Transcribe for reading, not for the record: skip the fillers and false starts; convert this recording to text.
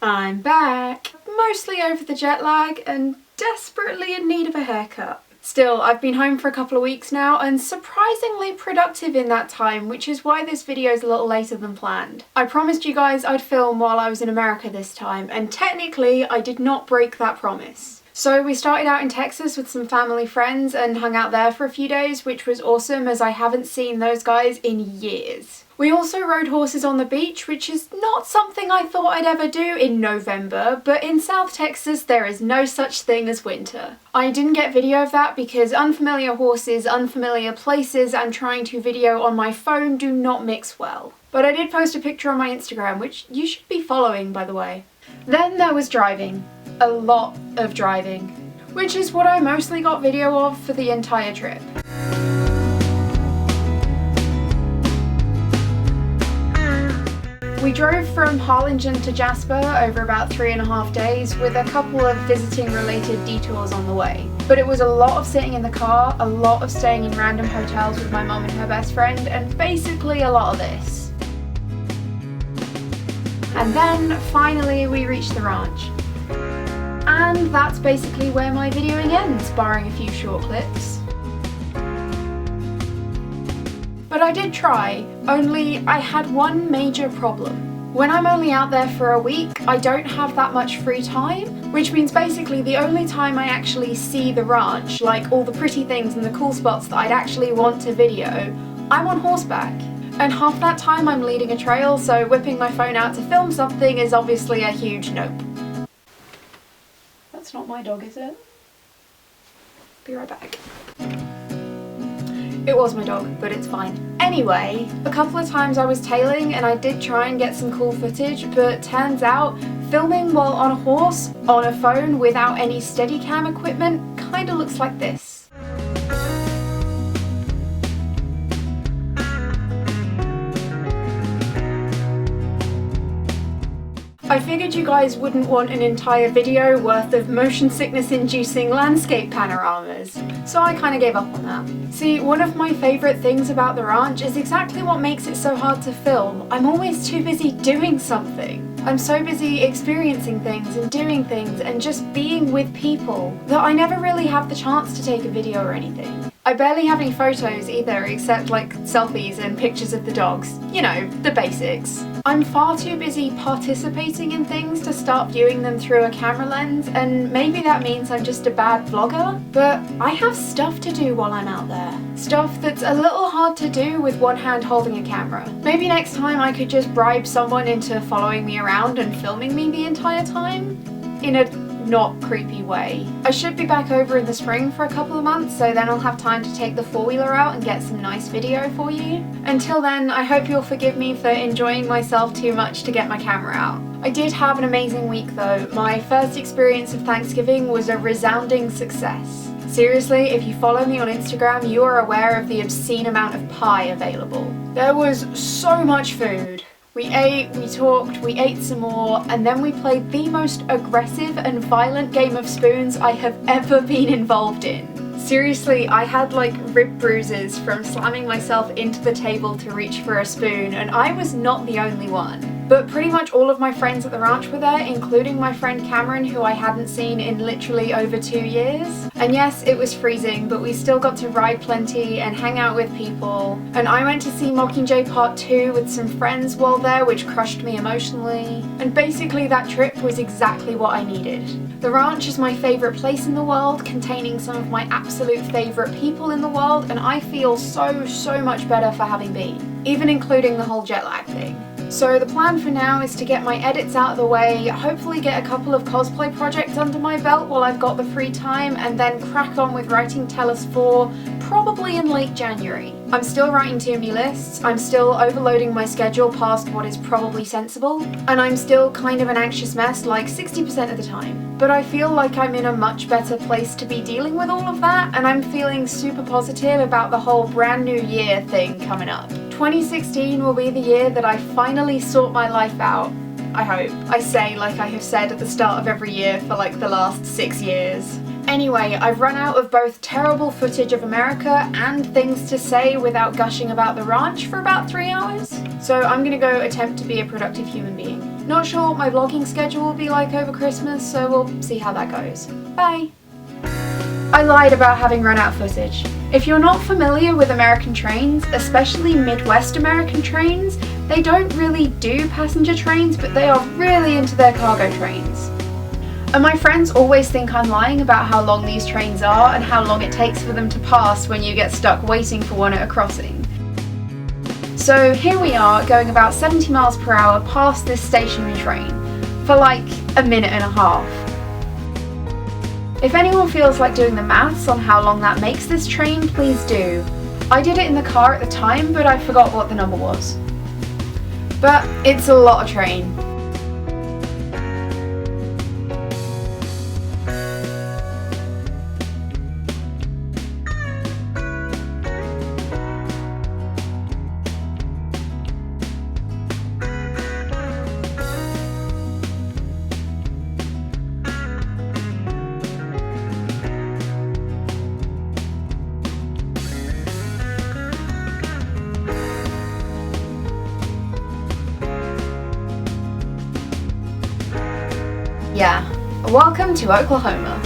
I'm back! Mostly over the jet lag and desperately in need of a haircut. Still, I've been home for a couple of weeks now and surprisingly productive in that time, which is why this video is a little later than planned. I promised you guys I'd film while I was in America this time, and technically I did not break that promise. So we started out in Texas with some family friends and hung out there for a few days, which was awesome as I haven't seen those guys in years. We also rode horses on the beach, which is not something I thought I'd ever do in November, but in South Texas there is no such thing as winter. I didn't get video of that because unfamiliar horses, unfamiliar places, and trying to video on my phone do not mix well. But I did post a picture on my Instagram, which you should be following, by the way. Then there was driving. A lot of driving, which is what I mostly got video of for the entire trip. We drove from Harlingen to Jasper over about 3.5 days with a couple of visiting related detours on the way. But it was a lot of sitting in the car, a lot of staying in random hotels with my mum and her best friend, and basically a lot of this. And then finally we reached the ranch. And that's basically where my videoing ends, barring a few short clips. But I did try, only I had one major problem. When I'm only out there for a week, I don't have that much free time, which means basically the only time I actually see the ranch, like all the pretty things and the cool spots that I'd actually want to video, I'm on horseback. And half that time I'm leading a trail, so whipping my phone out to film something is obviously a huge nope. That's not my dog, is it? Be right back. It was my dog, but it's fine. Anyway, a couple of times I was tailing and I did try and get some cool footage, but turns out filming while on a horse, on a phone without any Steadicam equipment, kinda looks like this. I figured you guys wouldn't want an entire video worth of motion sickness inducing landscape panoramas, so I kind of gave up on that. See, one of my favourite things about the ranch is exactly what makes it so hard to film. I'm always too busy doing something. I'm so busy experiencing things and doing things and just being with people that I never really have the chance to take a video or anything. I barely have any photos either, except like selfies and pictures of the dogs. You know, the basics. I'm far too busy participating in things to start viewing them through a camera lens, and maybe that means I'm just a bad vlogger, but I have stuff to do while I'm out there. Stuff that's a little hard to do with one hand holding a camera. Maybe next time I could just bribe someone into following me around and filming me the entire time? In a not creepy way. I should be back over in the spring for a couple of months, so then I'll have time to take the four-wheeler out and get some nice video for you. Until then, I hope you'll forgive me for enjoying myself too much to get my camera out. I did have an amazing week though. My first experience of Thanksgiving was a resounding success. Seriously, if you follow me on Instagram, you are aware of the obscene amount of pie available. There was so much food. We ate, we talked, we ate some more, and then we played the most aggressive and violent game of spoons I have ever been involved in. Seriously, I had like rib bruises from slamming myself into the table to reach for a spoon, and I was not the only one. But pretty much all of my friends at the ranch were there, including my friend Cameron, who I hadn't seen in literally over 2 years. And yes, it was freezing, but we still got to ride plenty and hang out with people. And I went to see Mockingjay Part 2 with some friends while there, which crushed me emotionally. And basically that trip was exactly what I needed. The ranch is my favourite place in the world, containing some of my absolute favourite people in the world, and I feel so much better for having been, even including the whole jet lag thing. So the plan for now is to get my edits out of the way, hopefully get a couple of cosplay projects under my belt while I've got the free time, and then crack on with writing Tell Us 4, probably in late January. I'm still writing too many lists, I'm still overloading my schedule past what is probably sensible, and I'm still kind of an anxious mess like 60% of the time. But I feel like I'm in a much better place to be dealing with all of that, and I'm feeling super positive about the whole brand new year thing coming up. 2016 will be the year that I finally sort my life out. I hope. I say like I have said at the start of every year for like the last 6 years. Anyway, I've run out of both terrible footage of America and things to say without gushing about the ranch for about 3 hours. So I'm gonna go attempt to be a productive human being. Not sure what my vlogging schedule will be like over Christmas, so we'll see how that goes. Bye! I lied about having run out footage. If you're not familiar with American trains, especially Midwest American trains, they don't really do passenger trains, but they are really into their cargo trains. And my friends always think I'm lying about how long these trains are and how long it takes for them to pass when you get stuck waiting for one at a crossing. So here we are, going about 70 miles per hour past this stationary train for like a minute and a half. If anyone feels like doing the maths on how long that makes this train, please do. I did it in the car at the time, but I forgot what the number was. But it's a lot of train. Yeah, welcome to Oklahoma.